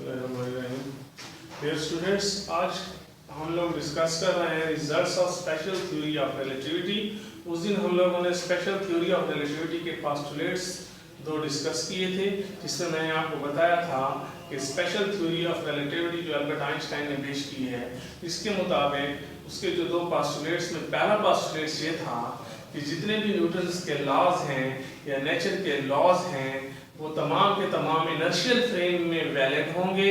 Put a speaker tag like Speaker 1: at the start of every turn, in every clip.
Speaker 1: Dear students, आज हम लोग डिस्कस कर रहे हैं results of special theory of relativity. उस दिन हम लोगों ने स्पेशल थ्योरी ऑफ रिलेटिविटी के पोस्टुलेट्स दो डिस्कस किए थे, जिसमें मैंने आपको बताया था कि स्पेशल थ्योरी ऑफ रिलेटिविटी जो अल्बर्ट आइंस्टाइन ने पेश की है, इसके मुताबिक उसके जो दो पोस्टुलेट्स में पहला पोस्टुलेट्स ये था कि जितने भी न्यूटन्स के लॉज हैं या नेचर के लॉज हैं वो तमाम के तमाम इनर्शियल फ्रेम में वैलिड होंगे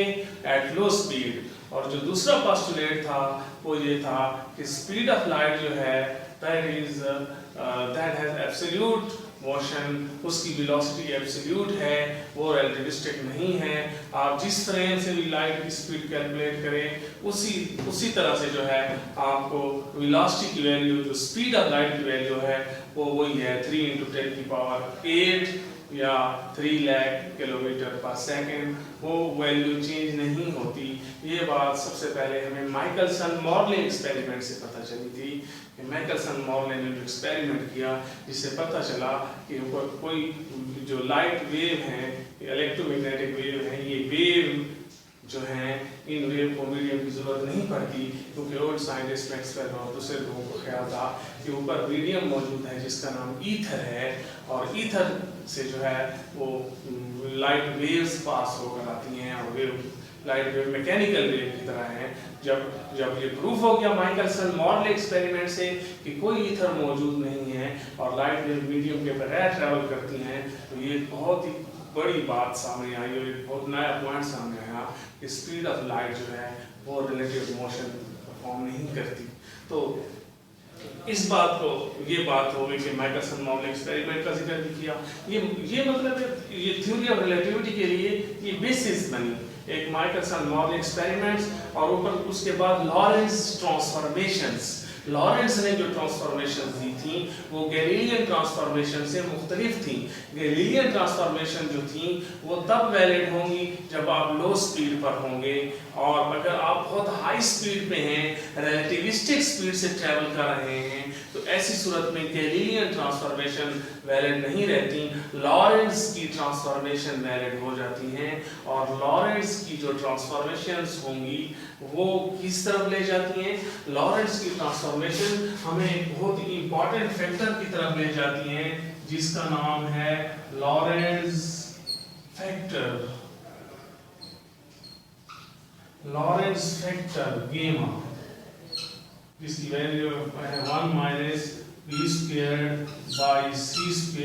Speaker 1: एट लो स्पीड। और जो दूसरा पोस्टुलेट था वो ये था कि स्पीड ऑफ लाइट जो है दैट हैज एब्सोल्यूट मोशन, उसकी वेलोसिटी एब्सोल्यूट है, वो रिलेटिविस्टिक नहीं है। आप जिस फ्रेम से भी लाइट की स्पीड कैलकुलेट करें उसी तरह से जो है आपको वेलोसिटी की वैल्यू, जो स्पीड ऑफ लाइट की वैल्यू है वो वही है 3 × 10⁸ या 3 लाख किलोमीटर पर सेकेंड, वो वैल्यू चेंज नहीं होती। ये बात सबसे पहले हमें माइकलसन मॉर्ले एक्सपेरिमेंट से पता चली थी कि माइकलसन मॉर्ले ने जो एक्सपेरिमेंट किया जिससे पता चला कि कोई जो लाइट वेव है, इलेक्ट्रोमैग्नेटिक वेव है, ये वेव जो है इन वेव को मीडियम की जरूरत नहीं पड़ती, क्योंकि ओल्ड साइंटिस्ट मैक्सवेल और दूसरे लोगों को ख्याल था कि ऊपर मीडियम मौजूद है जिसका नाम ईथर है, और ईथर से जो है वो लाइट वेव्स पास होकर आती हैं और लाइट वेव मैकेनिकल वेव की तरह है। जब ये प्रूफ हो गया माइकलसन मॉर्ले एक्सपेरिमेंट से कि कोई ईथर मौजूद नहीं है और लाइट वेव मीडियम के बगैर ट्रैवल करती हैं, तो ये बहुत ही बड़ी बात सामने आई और एक बहुत नया पॉइंट सामने आया कि स्पीड ऑफ लाइट जो है वो रिलेटिव मोशन परफॉर्म नहीं करती। तो इस बात को ये बात हो गई कि माइकलसन मॉर्ले एक्सपेरिमेंट का जिक्र भी किया। ये मतलब ये थ्योरी ऑफ रिलेटिविटी के लिए ये बेसिस बनी, एक माइकलसन मॉर्ले एक्सपेरिमेंट्स और ऊपर उसके बाद लॉरेंस ट्रांसफॉर्मेशंस। लॉरेंस ने जो ट्रांसफॉर्मेशन दी थी वो गैलीलियन ट्रांसफॉर्मेशन से मुख्तलिफ थी। गैलीलियन ट्रांसफॉर्मेशन जो थी वो तब वैलिड होंगी जब आप लो स्पीड पर होंगे, और अगर आप बहुत हाई स्पीड पे हैं, रिलेटिविस्टिक स्पीड से ट्रैवल कर रहे हैं, तो ऐसी सूरत में गैलीलियन ट्रांसफॉर्मेशन वैलिड नहीं रहती, लॉरेंस की ट्रांसफॉर्मेशन वैलिड हो जाती हैं। और लॉरेंस की जो ट्रांसफॉर्मेशंस होंगी वो किस तरफ ले जाती हैं? लॉरेंस की ट्रांसफॉर्मेशन हमें एक बहुत ही इंपॉर्टेंट फैक्टर की तरफ ले जाती हैं जिसका नाम है लॉरेंस फैक्टर। लॉरेंस फैक्टर गेमा, जिसकी वैल्यू है 1 - p² / c²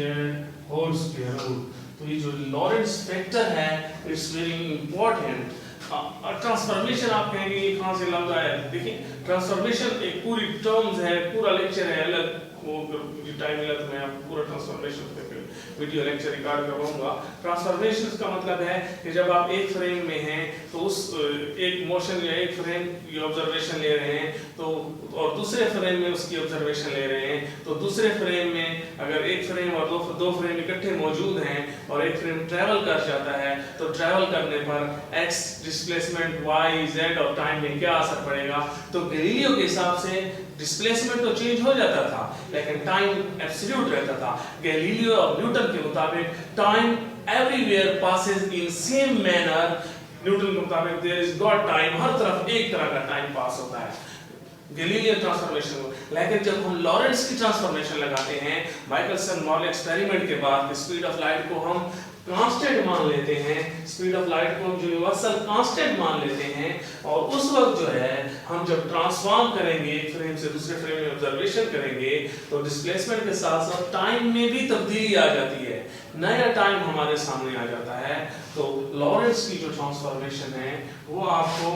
Speaker 1: तो ये जो लॉरेंस फैक्टर है इट्स वेरी इंपॉर्टेंट। ट्रांसफॉर्मेशन आप कहेंगे ये कहाँ से लफ्ज आया? देखिए, ट्रांसफॉर्मेशन एक पूरी टर्म्स है, पूरा लेक्चर है अलग, वो मुझे टाइम मिला तो मैं आपको पूरा ट्रांसफॉर्मेशन पे वीडियो लेक्चर रिकॉर्ड करवाऊंगा। ट्रांसफॉर्मेशन का मतलब है कि जब आप एक फ्रेम में हैं तो उस एक मोशन या एक फ्रेम की ऑब्जर्वेशन ले रहे हैं तो और दूसरे फ्रेम में उसकी ऑब्जर्वेशन ले रहे हैं, तो दूसरे फ्रेम में अगर एक फ्रेम और दो फ्रेम इकट्ठे मौजूद हैं और एक फ्रेम ट्रैवल कर जाता है तो ट्रैवल करने पर एक्स डिस्प्लेसमेंट, वाई, जेड और टाइम में क्या असर पड़ेगा? तो गैलीलियो के हिसाब से डिस्प्लेसमेंट तो चेंज हो जाता था लेकिन टाइम एब्सोल्यूट रहता था। गैलीलियो और न्यूटन के मुताबिक time everywhere passes in same manner. Newton के मुताबिक देयर इज गॉड टाइम, हर तरफ एक तरह का टाइम पास होता है गैलीलियन ट्रांसफॉर्मेशन। लेकिन जब हम लॉरेंस की ट्रांसफॉर्मेशन लगाते हैं माइकलसन मॉर्ले एक्सपेरिमेंट के बाद, स्पीड ऑफ लाइट को हम कांस्टेंट मान लेते हैं, स्पीड ऑफ लाइट को हम यूनिवर्सल कांस्टेंट मान लेते हैं, और उस वक्त जो है हम जब ट्रांसफॉर्म करेंगे एक फ्रेम से दूसरे फ्रेम में ऑब्जर्वेशन करेंगे तो डिस्प्लेसमेंट के साथ साथ टाइम में भी तब्दीली आ जाती है, नया टाइम हमारे सामने आ जाता है। तो लॉरेंस की जो ट्रांसफॉर्मेशन है वो आपको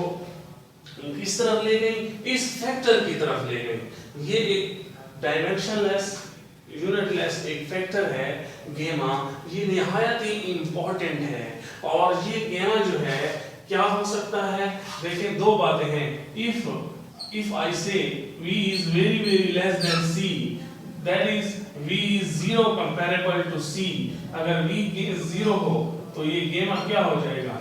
Speaker 1: किस तरफ ले गई? इस फैक्टर की तरफ ले गई। ये एक डायमेंशनलेस यूनिटलेस एक फैक्टर है गेमा, ये निहायत ही इंपॉर्टेंट है। और ये गेमा जो है क्या हो सकता है? देखिए, दो बातें हैं। इफ आई से v is very less than c, that is v is 0 comparable to c, अगर v 0 हो तो ये गेमा क्या हो जाएगा?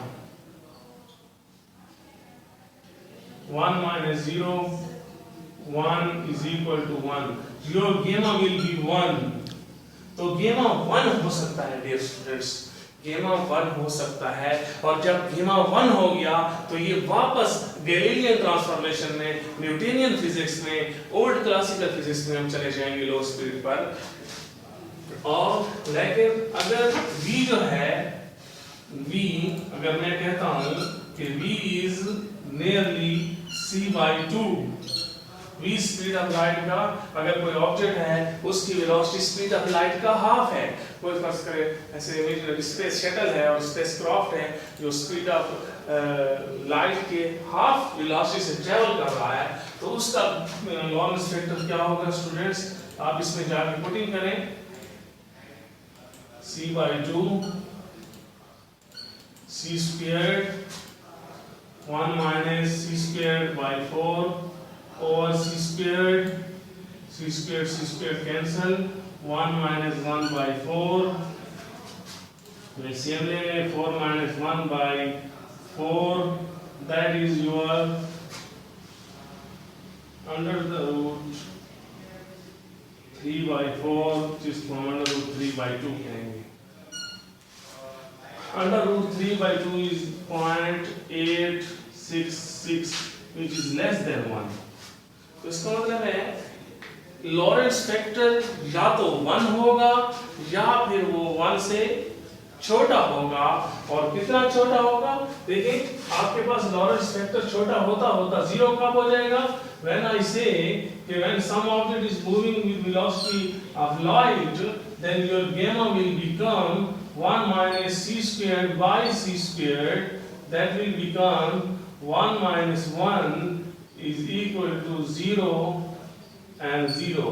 Speaker 1: 1 - 0 1 = 1, your gamma will be 1। तो गेमा 1 हो सकता है डियर स्टूडेंट्स, गेमा 1 हो सकता है, और जब गेमा 1 हो गया तो ये वापस गैलीलियन ट्रांसफॉर्मेशन में, न्यूटनियन फिजिक्स में, ओल्ड क्लासिकल फिजिक्स में हम चले जाएंगे लो स्पीड पर। और लेकिन अगर v जो है, v अगर मैं कहता हूं कि v is nearly c/2, v speed of light का, अगर कोई ऑब्जेक्ट है उसकी वेलोसिटी स्पीड ऑफ लाइट का हाफ है, कोई फर्ज करे ऐसे इमेजिनरी स्पेस शटल है और स्पेस क्राफ्ट है जो स्पीड ऑफ लाइट के हाफ वेलोसिटी से ट्रेवल कर रहा है, तो उसका लॉरेंस फैक्टर क्या होगा स्टूडेंट्स? आप इसमें जाके पुटिंग करें, c/2 c squared 1 minus c squared by 4 over c squared cancel, 1 minus 1 by 4, LCM लेंगे, 4 minus 1 by 4, that is your under the root 3/4, जिसको under root 3/2 कहेंगे। Under root 3/2 is 0.866 which is less than 1। तो इसका मतलब है Lawrence factor या तो 1 होगा या फिर वो 1 से छोटा होगा। और कितना छोटा होगा? देखिए आपके पास लॉरेंस फैक्टर छोटा होता होता 0 कब हो जाएगा? When I say when some object is moving with velocity of light, then your gamma will become 1 minus c squared by c squared, that will become 1 minus 1 is equal to 0 and 0।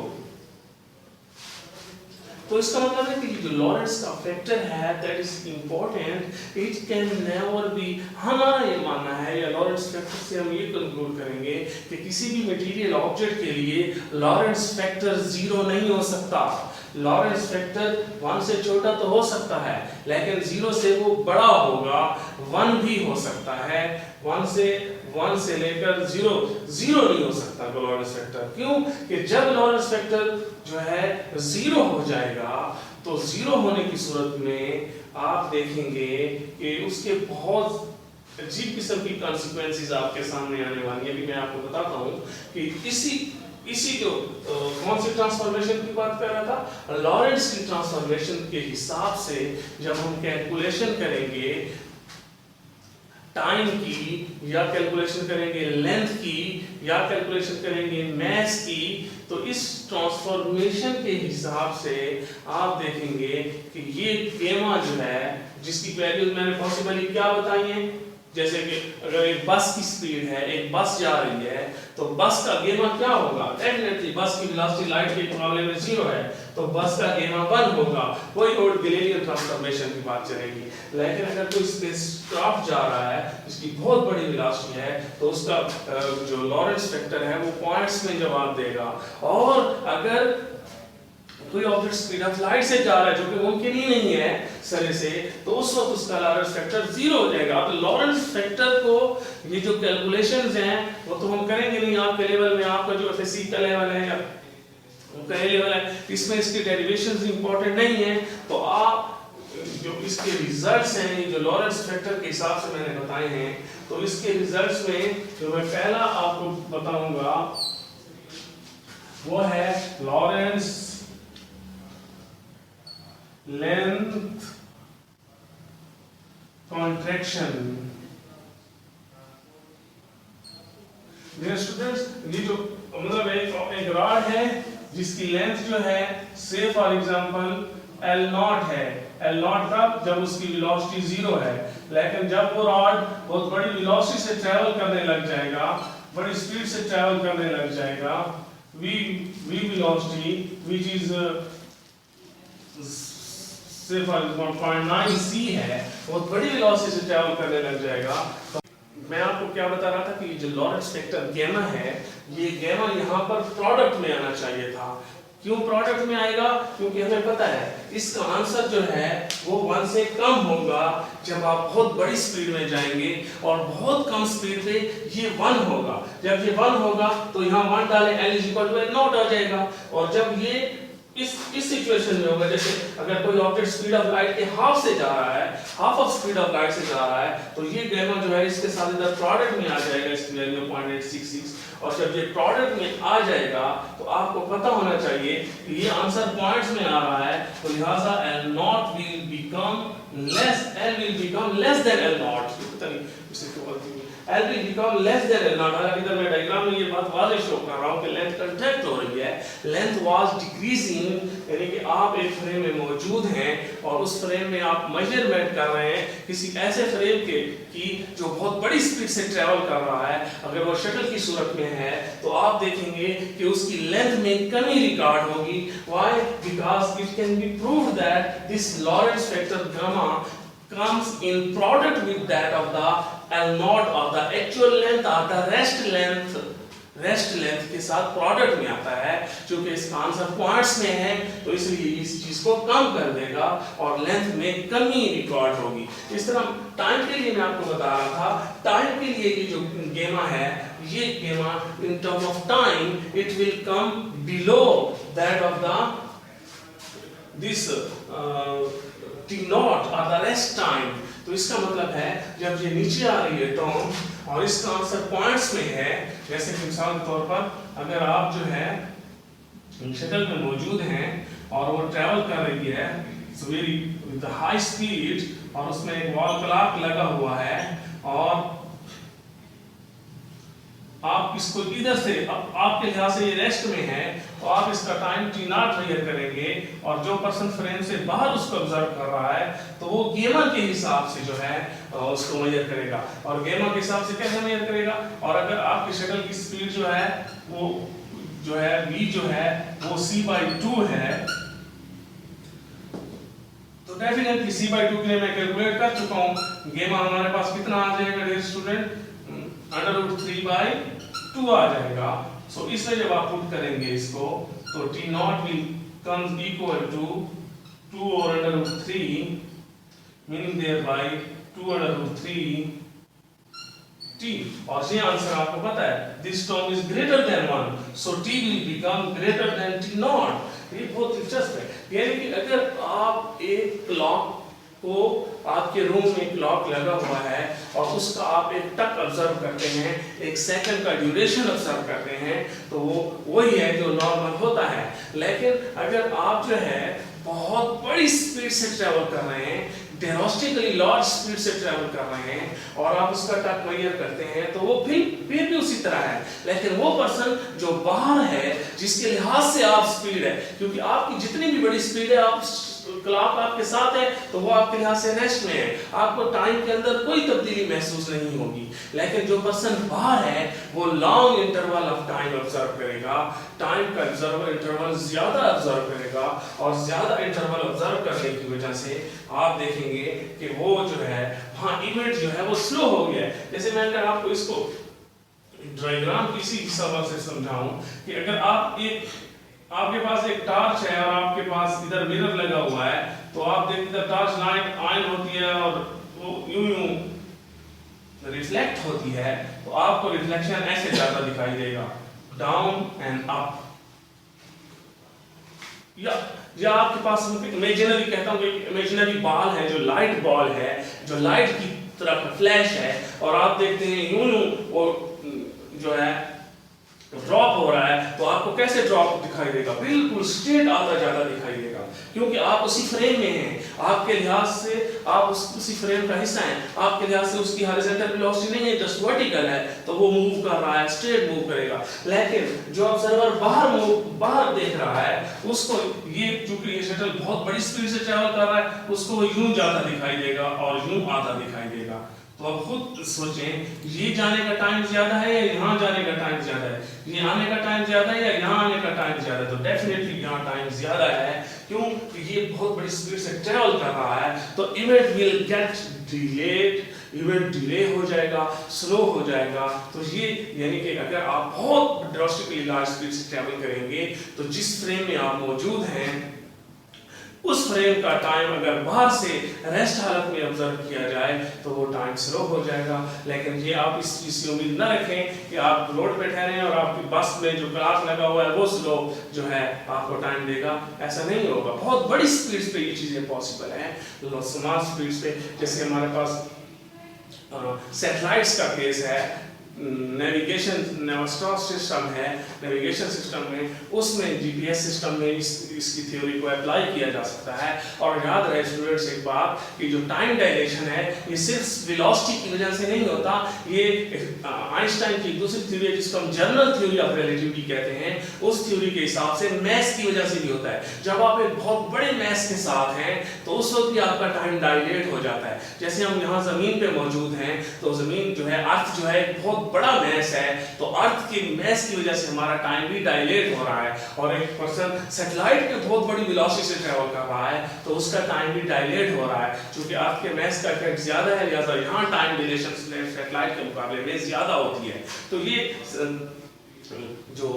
Speaker 1: तो इसका मतलब है कि जो Lawrence का factor है that is important, it can never B, हमारा ये मानना है या लॉरेंस फैक्टर से हम ये कंक्लूड करेंगे कि किसी भी मटेरियल ऑब्जेक्ट के लिए लॉरेंस फैक्टर 0 नहीं हो सकता। लॉरेंस फैक्टर 1 से छोटा तो हो सकता है, लेकिन 0 से वो बड़ा होगा, 1 भी हो सकता है। 1 से लेकर 0 नहीं हो सकता लॉरेंस फैक्टर। क्यों? कि जब लॉरेंस फैक्टर जो है 0 हो जाएगा तो 0 होने की सूरत में आप देखेंगे कि उसके बहुत अजीब किस्म की कॉन्सिक्वेंसेस आपके सामने आने वाली है। अभी मैं आपको बताता हूँ कि इसी जो कौन सी ट्रांसफॉर्मेशन की बात कर रहा था, लॉरेंस की ट्रांसफॉर्मेशन के हिसाब से जब हम कैलकुलेशन करेंगे टाइम की, या कैलकुलेशन करेंगे लेंथ की, या कैलकुलेशन करेंगे मास की, तो इस ट्रांसफॉर्मेशन के हिसाब से आप देखेंगे कि ये गेमा जो है जिसकी वैल्यूज मैंने पॉसिबली क्या बताई हैं, जैसे कि अगर एक बस की स्पीड है, एक बस जा रही है, तो बस का गेमा क्या होगा? डेफिनेटली बस की वेलोसिटी लाइट के मुकाबले में 0 है, तो बस का गेमा 1 होगा। वही और गैलीलियन ट्रांसफॉर्मेशन की बात चलेगी। लेकिन अगर कोई स्पेसक्राफ्ट जा रहा है जिसकी बहुत बड़ी वेलोसिटी है, तो उसका जो लॉरेंस फैक्टर है वो पॉइंट्स में जवाब देगा। और अगर कोई ऑब्जेक्ट स्पीड ऑफ लाइट से जा रहा है, जो कि मुमकिन ही नहीं है सरे से, तो उस वक्त उसका लॉरेंस फैक्टर 0 हो जाएगा। तो लॉरेंस फैक्टर को ये जो कैलकुलेशंस हैं वो तो हम करेंगे नहीं आपके लेवल में, आपका जो एफएससी का लेवल है या उनका लेवल है, इसमें इसके डेरिवेशंस इंपॉर्टेंट नहीं है। तो आप जो इसके रिजल्ट्स हैं जो लॉरेंस फैक्टर के हिसाब से मैंने बताए हैं, तो इसके रिजल्ट्स में जो मैं पहला आपको बताऊंगा वो है Lorentz length contraction. Dear students, ये जो मतलब एक रॉड है जिसकी लेंथ जो है से फॉर एग्जांपल L0 है। L0 तब जब उसकी वेलोसिटी 0 है, लेकिन जब वो रॉड बहुत बड़ी वेलोसिटी से ट्रैवल करने लग जाएगा, बड़ी स्पीड से ट्रैवल करने लग जाएगा, v वेलोसिटी व्हिच इज से फॉर 1.9 c है, बहुत बड़ी वेलोसिटी से ट्रैवल करने लग जाएगा। तो मैं आपको क्या बता रहा था कि ये जो लॉरेंस फैक्टर गैमा है, ये गैमा यहाँ पर प्रोडक्ट में आना चाहिए था। क्यों प्रोडक्ट में आएगा? क्योंकि हमें पता है इसका आंसर जो है वो 1 से कम होगा जब आप बहुत बड़ी स्पीड में जाएंगे, और बहुत कम स्पीड पे ये 1 होगा। जब ये 1 होगा तो यहाँ 1 डालें L = L0 आ जाएगा, और जब ये इस सिचुएशन में होगा, जैसे अगर कोई ऑब्जेक्ट स्पीड ऑफ लाइट के हाफ से जा रहा है, half of speed of light से जा रहा है, तो ये गामा जो है इसके साथ इधर प्रोडक्ट में आ जाएगा, इसकी वैल्यू 0.866, और जब ये प्रोडक्ट में आ जाएगा तो आपको पता होना चाहिए कि ये आंसर पॉइंट्स में आ रहा है, तो लिहाजा L not will become less than L not, पता नहीं इसे क्यों बोलते हैं, L will become less than L not. हालांकि इधर मैं डायग्राम में ये बात वाज़ेह शो कर रहा हूँ कि लेंथ कंट्रैक्ट हो रही है, लेंथ वाज डिक्रीजिंग, यानी कि आप एक फ्रेम में मौजूद हैं और उस फ्रेम में आप मेजरमेंट कर रहे हैं किसी ऐसे फ्रेम के की जो बहुत बड़ी स्पीड से ट्रैवल कर रहा है। अगर वो शटल की सूरत में है तो आप देखेंगे कि उसकी लेंथ में कमी रिकॉर्ड होगी। Why? Because it can be proved that this Lawrence factor gamma comes in product with that of the L naught of the actual length or the rest length के साथ प्रोडक्ट में आता है। क्योंकि इसका आंसर पॉइंट्स में है तो इसलिए इस चीज को कम कर देगा और लेंथ में कमी रिकॉर्ड होगी। इस तरह टाइम के लिए मैं आपको बता रहा था, टाइम के लिए ये जो गेमा है, ये गेमा in term of time it will come below that of the this T not और द रेस्ट टाइम। तो इसका मतलब है जब ये नीचे आ रही है टर्म और इसका आंसर पॉइंट्स में है, जैसे कि मिसाल के तौर पर अगर आप जो है शटल में मौजूद हैं और वो ट्रैवल कर रही है वेरी विद हाई स्पीड और उसमें एक वॉल क्लॉक लगा हुआ है और आप इसको इधर से आपके लिहाज से ये रेस्ट में है तो आप इसका टाइम T नॉट मेजर करेंगे और जो पर्सन फ्रेम से बाहर उसको ऑब्जर्व कर रहा है तो वो गेमा के हिसाब से जो है उसको मेजर करेगा। और गेमा के हिसाब से कैसे मेजर करेगा? और अगर आपकी शटल की स्पीड जो है वो जो है v जो है वो c/2 है तो डेफिनेटली c/2 के लिए मैं कैलकुलेट कर चुका हूँ। गेमा हमारे पास कितना आ जाएगा डियर स्टूडेंट? √3/2 आ जाएगा। सो इसमें जब आप पुट करेंगे इसको तो T naught will comes equal to 2 over √3 meaning thereby 2 √3 T। और ये आंसर आपको पता है this term is greater than 1 so T will become greater than T naught. ये बहुत दिलचस्प है, यानी कि अगर आप एक क्लॉक को आपके रूम में क्लॉक लगा हुआ है और उसका आप एक टक ऑब्जर्व करते हैं, एक सेकंड का ड्यूरेशन ऑब्जर्व करते हैं तो वो वही है जो नॉर्मल होता है। लेकिन अगर आप जो है बहुत बड़ी स्पीड से ट्रैवल कर रहे हैं, ड्रास्टिकली लार्ज स्पीड से ट्रैवल कर रहे हैं और आप उसका टक मेजर करते हैं तो वो फिर भी उसी तरह है। लेकिन वो पर्सन जो बाहर है जिसके लिहाज से आप स्पीड है, क्योंकि आपकी जितनी भी बड़ी स्पीड है आप क्लॉक आपके साथ है तो वो आपके लिहाज से रेस्ट में है, आपको टाइम के अंदर कोई तब्दीली महसूस नहीं होगी। लेकिन जो पर्सन बाहर है वो long interval of time observe करेगा, टाइम का इंटरवल ज्यादा ऑब्जर्व करेगा और ज्यादा इंटरवल ऑब्जर्व करने की वजह से आप देखेंगे कि वो जो है वहां इवेंट जो है वो स्लो हो गया है। जैसे मैं अगर आपको इसको डायग्राम किसी सबक से समझाऊं कि अगर आपके पास एक टॉर्च है और आपके पास इधर मिरर लगा हुआ है तो आप देखते इधर टॉर्च लाइट ऑन होती है और वो यूं रिफ्लेक्ट होती है तो आपको रिफ्लेक्शन ऐसे जाता दिखाई देगा, डाउन एंड अप। या आपके पास इमेजिनरी कहता हूँ इमेजिनरी बॉल है जो लाइट बॉल है जो लाइट की तरफ फ्लैश है और आप देखते हैं यूं वो जो है ड्रॉप हो रहा है तो आपको कैसे ड्रॉप दिखाई देगा? बिल्कुल स्ट्रेट आता जाता दिखाई देगा, क्योंकि आप उसी फ्रेम में हैं, आपके लिहाज से आप उसी फ्रेम का हिस्सा हैं, आपके लिहाज से उसकी हॉरिजॉन्टल वेलोसिटी नहीं है, जस्ट वर्टिकल है तो वो मूव कर रहा है, स्ट्रेट मूव करेगा। लेकिन जो ऑब्जर्वर बाहर देख रहा है उसको ये चूंकि ये शटल बहुत बड़ी स्पीड से ट्रैवल कर रहा है उसको यूं जाता दिखाई देगा और यूं आता दिखाई देगा। तो अब खुद सोचें ये जाने का टाइम ज्यादा है या यहाँ जाने का टाइम ज्यादा है, ये आने का टाइम ज्यादा है या यहाँ आने का टाइम ज्यादा है? तो डेफिनेटली यहाँ टाइम ज्यादा है, क्यों? ये बहुत बड़ी स्पीड से ट्रैवल कर रहा है तो event will get delayed, event delay हो जाएगा, स्लो हो जाएगा। तो ये यानी कि अगर आप बहुत ड्रास्टिकली लार्ज स्पीड से ट्रैवल करेंगे तो जिस फ्रेम में आप मौजूद हैं उस फ्रेम का टाइम अगर बाहर से रेस्ट हालत में ऑब्जर्व किया जाए तो वो टाइम स्लो हो जाएगा। लेकिन ये आप इस चीज़ की उम्मीद न रखें कि आप रोड पे ठहरे हैं और आपकी बस में जो क्लॉक लगा हुआ है वो स्लो जो है आपको टाइम देगा, ऐसा नहीं होगा। बहुत बड़ी स्पीड्स पे ये चीज़ें पॉसिबल है, स्मॉल स्पीड्स पे। जैसे हमारे पास सैटेलाइट्स का केस है, नेविगेशन नेवस्टॉस सिस्टम है, नेविगेशन सिस्टम में उसमें जीपीएस सिस्टम में इसकी थ्योरी को अप्लाई किया जा सकता है। और याद रहे स्टूडेंट्स एक बात कि जो टाइम डायलेशन है ये सिर्फ वेलोसिटी की वजह से नहीं होता, ये आइंस्टाइन की दूसरी थ्योरी है जिसको हम जनरल थ्योरी ऑफ रिलेटिविटी कहते हैं, उस थ्योरी के हिसाब से मैस की वजह से भी होता है। जब आप एक बहुत बड़े मैस के साथ हैं तो उस वक्त भी आपका टाइम डायलेट हो जाता है। जैसे हम यहाँ जमीन पे मौजूद हैं तो जमीन जो है, अर्थ जो है बहुत बड़ा मैस है, तो अर्थ की मैस की वजह से हमारा टाइम भी डायलेट हो रहा है। और एक पर्सन सैटेलाइट पे बहुत बड़ी वेलोसिटी से ट्रैवल कर रहा है तो उसका टाइम भी डायलेट हो रहा है, क्योंकि अर्थ के मैस का इफेक्ट ज्यादा है, लिहाजा यहाँ टाइम डिलेशन सैटेलाइट के मुकाबले में ज्यादा होती है। तो ये जो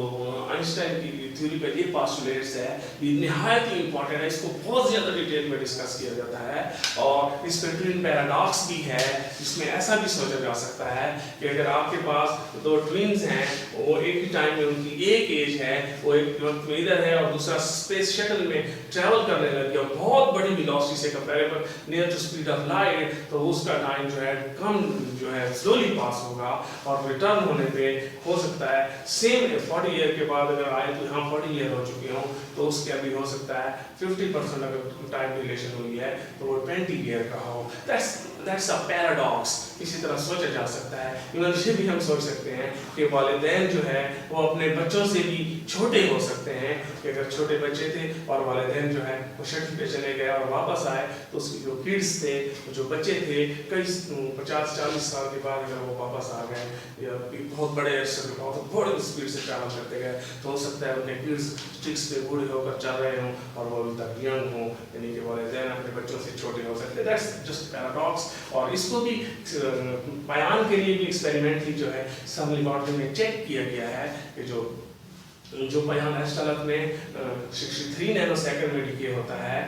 Speaker 1: आइंस्टाइन की थ्योरी का ये पोस्टुलेट्स है ये निहायत ही इंपॉर्टेंट है, इसको बहुत ज्यादा डिटेल में डिस्कस किया जाता है। और इस पे ट्विन पैराडॉक्स भी है, जिसमें ऐसा भी सोचा जा सकता है कि अगर आपके पास दो ट्विन्स हैं, वो एक ही टाइम में उनकी एक एज है, वो एक वक्त में इधर है और दूसरा स्पेस शटल में ट्रैवल करने लग गया बहुत बड़ी वेलोसिटी से comparable near to speed of light, तो उसका टाइम जो है कम जो है स्लोली पास होगा और रिटर्न होने पे हो सकता है सेम 40 ईयर के बाद अगर आए तो यहाँ 40 ईयर हो चुके हों तो उसके अभी हो सकता है 50% अगर टाइम रिलेशन हुई है तो वो 20 ईयर का हो। That's a paradox. इसी तरह सोचा जा सकता है, इवन ये भी हम सोच सकते हैं कि वालिदैन जो है वो अपने बच्चों से भी छोटे हो सकते हैं, कि अगर छोटे बच्चे थे और वालिदैन जो है वो शटल पे चले गए और वापस आए तो उसके जो किड्स थे, जो बच्चे थे, कई 50-40 साल के बाद अगर वो वापस आ गए या बहुत बड़े अरसे बहुत बड़ी स्पीड से ट्रैवल करते गए तो हो सकता है उनके किड्स स्टिक्स पे बूढ़े होकर चल रहे हों और वो अभी तक यंग हों, यानी कि वालिदैन अपने बच्चों से छोटे हो सकते हैं। That's just paradox. और इसको भी बयान के लिए भी एक्सपेरिमेंटली जो है सम लेबोरेटरी में चेक किया गया है कि जो बयान रेस्ट हालत में 63 नैनोसेकंड में डिके होता है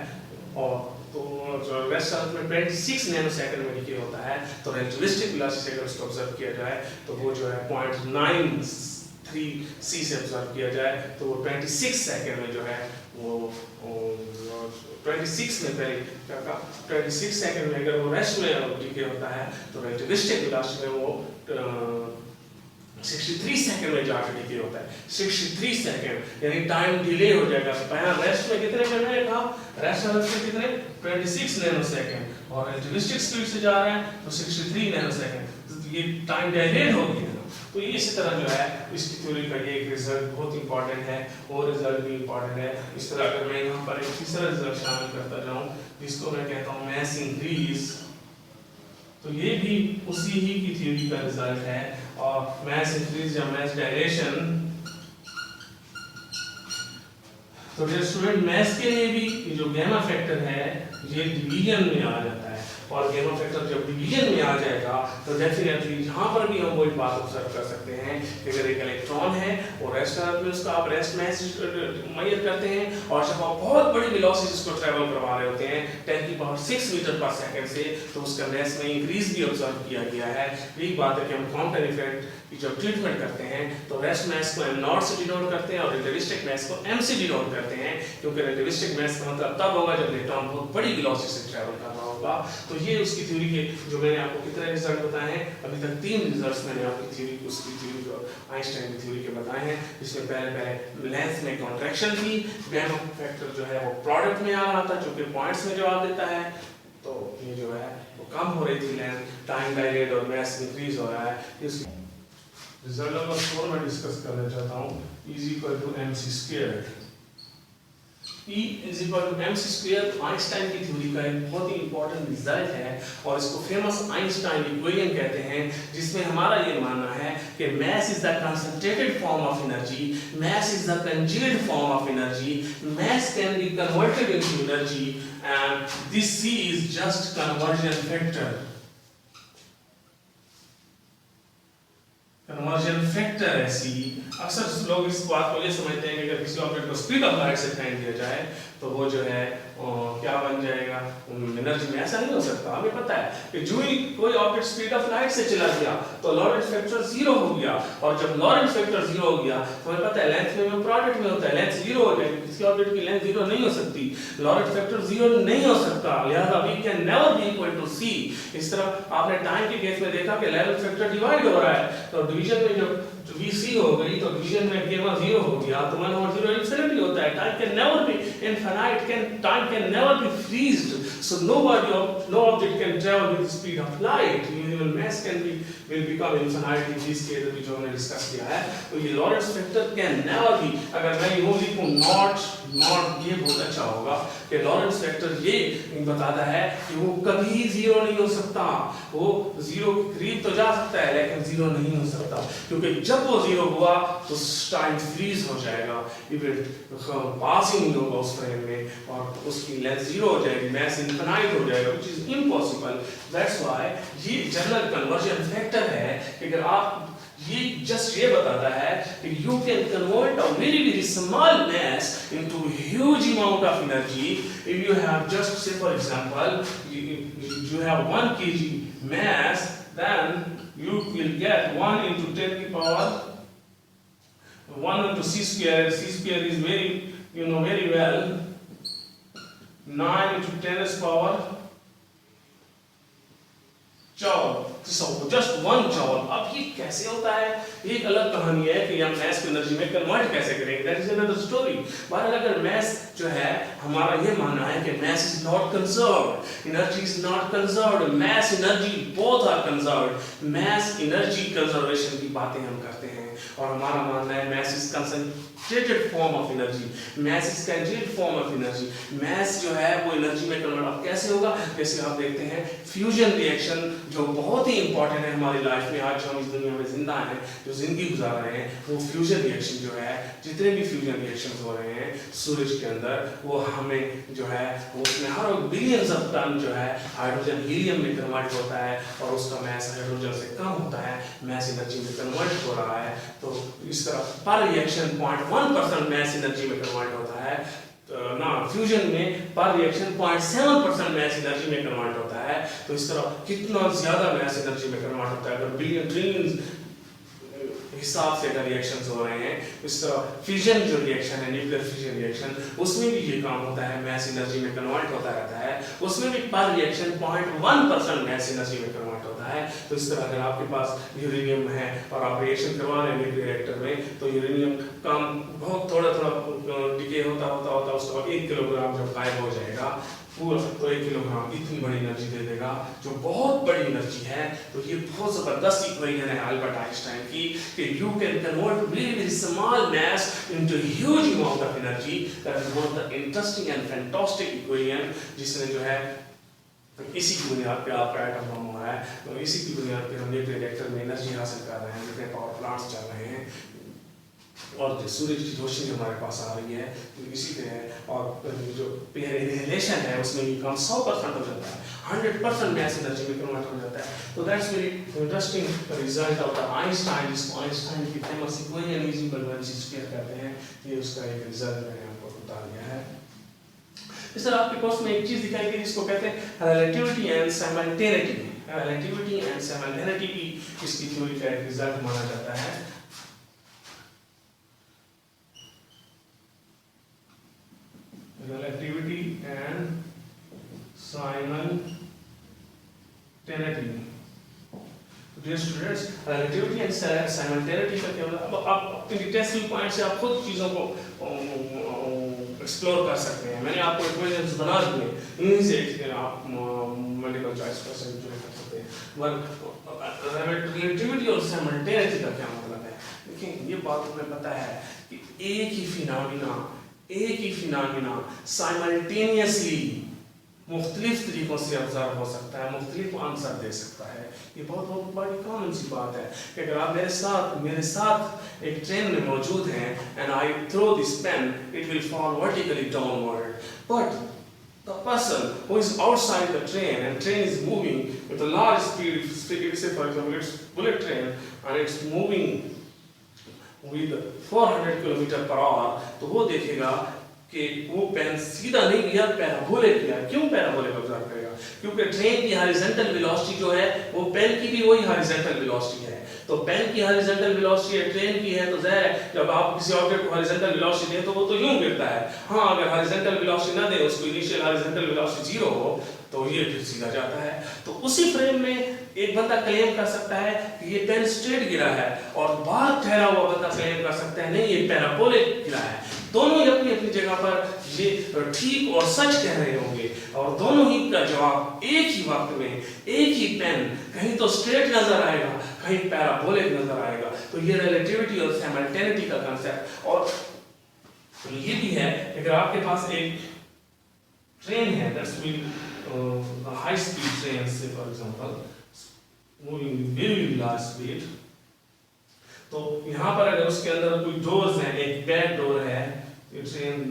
Speaker 1: और तो जो रेस्ट हालत में 26 नैनोसेकंड में डिके होता है, तो रिलेटिविस्टिक वेलोसिटी से अगर उसको ऑब्जर्व किया जाए तो वो जो है 0.93 c से ऑब्जर्व किया जाए तो वो 26 सेकंड में जो है वो 26 में पहले क्या कहा 26 सेकंड में अगर वो रेस्ट में डिके होता है तो रिलेटिविस्टिक वेलोसिटी में वो 63 सेकंड में जाकर डिके होता है। 63 सेकंड यानी टाइम डिले हो जाएगा। यहाँ रेस्ट में कितने करना है कहा, रेस्ट हालत में कितने 26 नैनोसेकंड और रिलेटिविस्टिक स्पीड से जा रहे हैं तो 63 नैनोसेकंड, तो ये टाइम डिले हो गया। तो ये इसी तरह जो है इसकी थ्योरी का ये एक रिजल्ट बहुत इंपॉर्टेंट है और रिजल्ट भी इंपॉर्टेंट है। इस तरह अगर मैं यहाँ पर एक तीसरा रिजल्ट शामिल करता जाऊँ जिसको मैं कहता हूँ मैस इंक्रीज, तो ये भी उसी ही की थ्योरी का रिजल्ट है। और मैस इंक्रीज या मैस डायलेशन, तो स्टूडेंट मैस के लिए भी जो गैमा फैक्टर है ये डिवीजन में आ जाता है और गैमा फैक्टर जब डिवीजन में आ जाएगा तो डेफिनेटली यहाँ पर भी हम वही बात ऑब्जर्व कर सकते हैं कि अगर एक इलेक्ट्रॉन है और रेस्ट हालत में उसका आप रेस्ट मैस मेजर करते हैं और जब आप बहुत बड़ी वेलोसिटी उसको ट्रैवल करवा रहे होते हैं 10⁶ मीटर पर सेकंड से, तो उसका मैस में इंक्रीज भी ऑब्जर्व किया गया है। यही बात है कि हम क्वांटम इफेक्ट की जब ट्रीटमेंट करते हैं तो रेस्ट मैस को m0 से डिनोट करते हैं और रिलेटिविस्टिक मैस को m से डिनोट करते हैं, क्योंकि रिलेटिविस्टिक मैस का मतलब तब होगा जब इलेक्ट्रॉन बहुत बड़ी वेलोसिटी से ट्रैवल कर रहा होगा। तो ये उसकी थ्योरी के जो मैंने आपको कितने रिजल्ट बताए हैं, अभी तक 3 रिजल्ट्स मैंने आपकी थ्योरी उसकी थ्योरी को आइंस्टाइन की थ्योरी के बताए हैं, जिसमें पहले लेंथ में कॉन्ट्रैक्शन थी, गैमा फैक्टर जो है वो प्रोडक्ट में आ रहा था जो कि पॉइंट्स में जवाब देता है, तो ये जो है वो कम हो रही थी लेंथ, टाइम डायलेट और मैस इंक्रीज हो रहा है। इसकी रिजल्ट नंबर 4 में डिस्कस करना चाहता हूँ, E=mc²। E = आइंस्टाइन की थ्योरी का एक बहुत ही इंपॉर्टेंट रिजल्ट है और इसको फेमस आइंस्टाइन इक्वेशन कहते हैं, जिसमें हमारा ये मानना है कि mass is the concentrated form of energy, mass is the congealed form of energy, mass can be converted into energy, and this C is just conversion factor. Conversion factor है C, अक्सर लोग इस बात को ये समझते हैं कि अगर किसी ऑब्जेक्ट को स्पीड ऑफ लाइट से फेंक दिया जाए तो वो जो है क्या बन जाएगा एनर्जी में। ऐसा नहीं हो सकता। हमें पता है कि जो ही कोई ऑब्जेक्ट स्पीड ऑफ लाइट से चला गया तो लॉरेंट्ज फैक्टर 0 हो गया, और जब लॉरेंट्ज फैक्टर 0 हो गया तो हमें पता है लेंथ में प्रोडक्ट में होता है, लेंथ 0 हो जाएगी। किसी ऑब्जेक्ट की लेंथ 0 नहीं हो सकती, लॉरेंट्ज फैक्टर 0 नहीं हो सकता, लिहाजा we can never be equal to c। इस तरह आपने टाइम के केस में देखा कि लेवल फैक्टर डिवाइड हो रहा है, तो डिवीजन में जब VC हो गई तो डिवीजन में k1 0 हो गया, तो 1/0 इंफिनिटी होता है। Time can never B infinite, time can never B freezed, so no object can travel with the speed of light, even mass will become infinite in this case अभी जो हमने discuss किया है। तो ये लॉरेंट्ज फैक्टर कैन नेवर बी, अगर मैं यूं लिखूं नॉट, ये बहुत अच्छा होगा कि लॉरेंट्ज फैक्टर ये बताता है कि वो कभी 0 नहीं हो सकता। वो 0 के करीब तो जा सकता है लेकिन 0 नहीं हो सकता, क्योंकि जब वो 0 हुआ तो टाइम फ्रीज हो जाएगा, पास ही नहीं होगा उस फ्रेम में, और उसकी लेंथ 0 हो जाएगी, मैस इनफिनाइट हो जाएगा, which is impossible. That's why ये जनरल कन्वर्जन फैक्टर है कि अगर आप ये जस्ट ये बताता है कि you can convert a very small mass into huge amount of energy if you have just say for example you have 1 kg mass, then you will get 1 into 10 to the power 1 into c square. C square is very, you know very well, 9 into 10 to the power joule, so just 1 joule। अब ये कैसे होता है, एक अलग कहानी है कि हम मैस को एनर्जी में कन्वर्ट कैसे करेंगे, दैट इज अनदर स्टोरी। बहरहाल अगर मैस जो है, हमारा ये मानना है कि mass is not conserved, energy is not conserved, mass energy both are conserved. Mass energy conservation की बातें हम करते हैं, और हमारा मानना है mass is concentrated form of energy, mass is concentrated form of energy. Mass जो है वो एनर्जी में कन्वर्ट अब कैसे होगा, जैसे आप देखते हैं फ्यूजन रिएक्शन जो बहुत ही इंपॉर्टेंट है हमारी लाइफ में। आज हम इस दुनिया में जिंदा हैं, जो जिंदगी गुजार रहे हैं, वो फ्यूजन रिएक्शन जो है, जितने भी फ्यूजन रिएक्शंस हो रहे हैं सूरज के अंदर, वो हमें जो है उसमें हर बिलियंस ऑफ टन जो है हाइड्रोजन हीलियम में कन्वर्ट होता है, और उसका मैस हाइड्रोजन से कम होता है, मैस एनर्जी में कन्वर्ट हो रहा है। तो इस तरह पर रिएक्शन 0.1% मैस एनर्जी में कन्वर्ट होता है ना, फ्यूजन में पर रिएक्शन 0.7% मैस एनर्जी में कन्वर्ट होता है। तो इस तरह कितना ज्यादा मैस एनर्जी में कन्वर्ट होता है, अगर बिलियन ट्रिलियन हिसाब से अगर रिएक्शंस हो रहे हैं। इस तरह फिजन जो रिएक्शन है, न्यूक्लियर फिजन रिएक्शन, उसमें भी ये काम होता है, मैस एनर्जी में कन्वर्ट होता रहता है, उसमें भी पर रिएक्शन 0.1% मैस एनर्जी में कन्वर्ट होता है। तो इस तरह अगर आपके पास यूरेनियम है और आप रिएक्शन करवा रहे हैं न्यूक्लियर रिएक्टर में, तो यूरेनियम काम बहुत थोड़ा डिके होता उसके बाद 1 किलोग्राम जब गायब हो जाएगा पूरा, तो 1 किलोग्राम इतनी बड़ी एनर्जी दे देगा, जो बहुत बड़ी एनर्जी है। तो ये बहुत जबरदस्त इक्वेशन है अल्बर्ट आइंस्टाइन की कि you can convert very small mass into huge amount of energy. That is one of the interesting and fantastic equation, जिसने जो है इसी की बुनियाद पे आपका एटम बम हो रहा है। तो इसी की बुनियाद पे हम न्यूक्लियर रिएक्टर में एनर्जी हासिल कर रहे हैं, जितने पावर प्लांट्स चल रहे हैं, और जो सूरज की रोशनी हमारे पास आ रही है, तो इसी तरह और जो इनहेलेशन है उसमें भी काम 100% हो जाता है, 100% मैस एनर्जी में कन्वर्ट हो जाता है। तो that's very interesting result of the Einstein, जिसको आइंस्टाइन की famous equation is equal to mc square कहते हैं। ये उसका एक रिजल्ट मैंने आपको बता दिया है। इस तरह आपके कोर्स में एक चीज दिखाई गई जिसको कहते हैं रिलेटिविटी एंड साइमल्टेनिटी। रिलेटिविटी एंड साइमल्टेनिटी भी इसकी थ्योरी का एक रिजल्ट माना जाता है। Relativity and simultaneity. Dear students, relativity and simultaneity का क्या मतलब? अब आप अपने डिटेक्टिव पॉइंट से आप खुद चीजों को एक्सप्लोर कर सकते हैं। मैंने आपको इक्वेशंस बना दिए, इन्हीं से आप मल्टीपल चॉइस क्वेश्चन जो कर सकते हैं। रिलेटिविटी और साइमल्टेनिटी का क्या मतलब है? देखिए, ये बात हमें पता है कि एक ही फिनोमेना साइमल्टेनियसली मुख्तलिफ तरीकों से ऑब्जर्व हो सकता है, मुख्तलिफ आंसर दे सकता है। ये बहुत बड़ी कॉमन सी बात है कि अगर आप मेरे साथ एक ट्रेन में मौजूद हैं and I throw this pen, it will fall vertically downward, but the person who is outside the train and train is moving with a large speed, say for example it's bullet train and it's moving with 400 kilometre per hour, तो वो देखेगा कि वो pen सीधा नहीं गया, parabolic गया। क्यों पैराबोलिक ऑब्जर्व करेगा? क्योंकि ट्रेन की हॉरिजॉन्टल वेलोसिटी जो है वो पेन की भी वही हॉरिजॉन्टल वेलोसिटी है। तो पेन की हॉरिजॉन्टल वेलोसिटी है, ट्रेन की है, तो जाहिर है जब आप किसी ऑब्जेक्ट को हॉरिजॉन्टल वेलोसिटी दें तो वो तो यूं गिरता है। हाँ, अगर हॉरिजॉन्टल वेलोसिटी ना दे, उसको इनिशियल हॉरिजॉन्टल वेलोसिटी 0 हो, तो ये फिर सीधा जाता है। तो उसी फ्रेम में एक बंदा क्लेम कर सकता है कि ये पेन स्ट्रेट गिरा है, और बाहर ठहरा हुआ बंदा क्लेम कर सकता है नहीं, ये पैराबोलिक गिरा है। दोनों ही अपनी अपनी जगह पर ये ठीक और सच कह रहे होंगे, और दोनों ही का जवाब एक ही वक्त में, एक ही पेन कहीं तो स्ट्रेट नजर आएगा, कहीं पैराबोलिक नजर आएगा। तो ये रिलेटिविटी और साइमल्टेनिटी का कांसेप्ट। और ये भी है, अगर आपके पास एक ट्रेन है, that's mean high speed train, say for example moving very large speed, तो यहाँ पर अगर उसके अंदर कोई डोर्स हैं, एक बैक डोर है, ये ट्रेन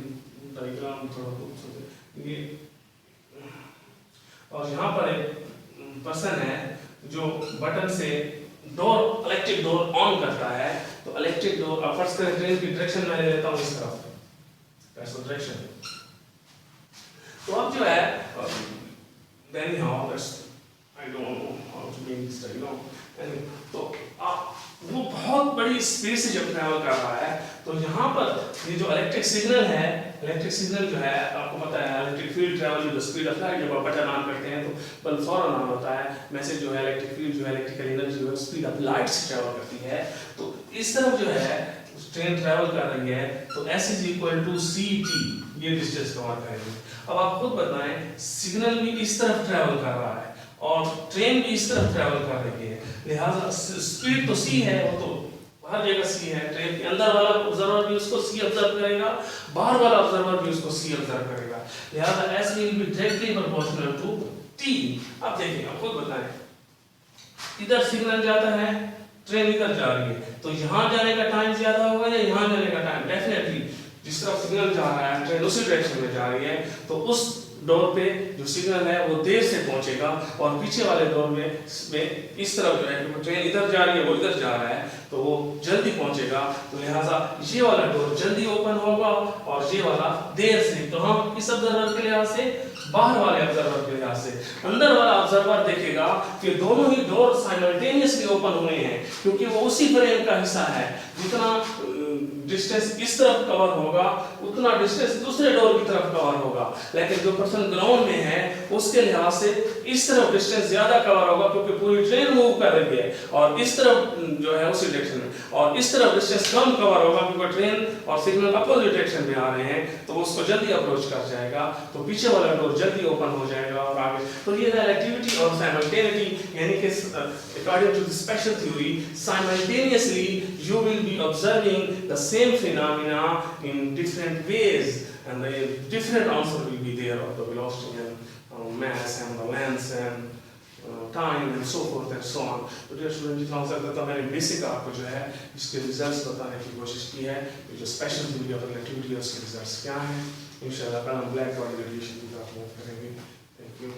Speaker 1: डायग्राम थोड़ा खूबसूरत ये, और यहाँ पर एक पर्सन है जो बटन से डोर, इलेक्ट्रिक डोर ऑन करता है। तो इलेक्ट्रिक डोर, अब फर्स्ट करें ट्रेन की डायरेक्शन मैं ले लेता हूँ इस तरफ, दैट्स द डायरेक्शन। तो अब जो है then how that's I don't know how to make this diagram, तो वो बहुत बड़ी स्पीड से जब ट्रैवल कर रहा है, तो यहाँ पर ये जो इलेक्ट्रिक सिग्नल है, इलेक्ट्रिक सिग्नल जो है आपको पता है electric field travel with the speed of light. जब आप बटन ऑन करते हैं तो बल्ब फौरन ऑन होता है, मैसेज जो है इलेक्ट्रिक फील्ड जो है इलेक्ट्रिकल एनर्जी जो है स्पीड ऑफ लाइट से ट्रैवल करती है। तो इस तरफ जो है ट्रेन ट्रैवल कर रही है, तो S is equal to ct, ये डिस्टेंस कवर करेंगे। अब आप खुद बताएं, सिग्नल भी इस तरफ ट्रैवल कर रहा है और ट्रेन भी इस तरफ ट्रैवल कर रही है, लिहाजा स्पीड तो c है, वो तो हर जगह c है। ट्रेन के अंदर वाला ऑब्जर्वर भी उसको c ऑब्जर्व करेगा, बाहर वाला ऑब्जर्वर भी उसको c ऑब्जर्व करेगा, लिहाजा s will be directly proportional to t। अब देखिए, आप खुद बताएं, इधर सिग्नल जाता है, ट्रेन इधर जा रही है, तो यहाँ जाने का टाइम ज्यादा होगा या यहाँ जाने का टाइम? डेफिनेटली जिस तरफ सिग्नल जा रहा है ट्रेन उसी डायरेक्शन में जा रही है, तो उस डोर पे जो सिग्नल है वो देर से पहुंचेगा, और पीछे वाले डोर में इस तरफ जो है क्योंकि ट्रेन इधर जा रही है वो इधर जा रहा है, तो वो जल्दी पहुंचेगा। तो लिहाजा ये वाला डोर जल्दी ओपन होगा और ये वाला देर से। तो हम इस ऑब्जर्वर के लिहाज से, बाहर वाले ऑब्जर्वर के लिहाज से, अंदर वाला ऑब्जर्वर देखेगा कि दोनों ही डोर साइमल्टेनियसली ओपन हुए हैं, क्योंकि वो उसी फ्रेम का हिस्सा है। जितना डिस्टेंस इस तरफ कवर होगा उतना डिस्टेंस दूसरे डोर की तरफ कवर होगा, लेकिन जो पर्सन ग्राउंड में है उसके लिहाज से इस तरफ डिस्टेंस ज्यादा कवर होगा, क्योंकि पूरी ट्रेन मूव कर रही है, और इस तरफ जो है उसी डायरेक्शन में, और इस तरफ डिस्टेंस कम कवर होगा क्योंकि ट्रेन और सिग्नल अपोजिट डायरेक्शन में आ रहे हैं, तो वो उसको जल्दी अप्रोच कर जाएगा, तो पीछे वाला डोर जल्दी ओपन हो जाएगा और आगे। तो ये रिलेटिविटी और साइमल्टेनिटी, यानी कि according to the special theory, simultaneously you will be observing the same phenomena in different ways, and the different answer will be there of the velocity and mass and the length and time and so forth and so on. तो dear student, जितना हो सकता था मैंने basic आपको जो है इसके रिजल्ट्स बताने की कोशिश की है। जो स्पेशल थ्योरी ऑफ रिलेटिविटी है उसके रिजल्ट्स क्या हैं, इंशाल्लाह कल हम ब्लैक बॉडी रेडिएशन की बात करेंगे। Thank you.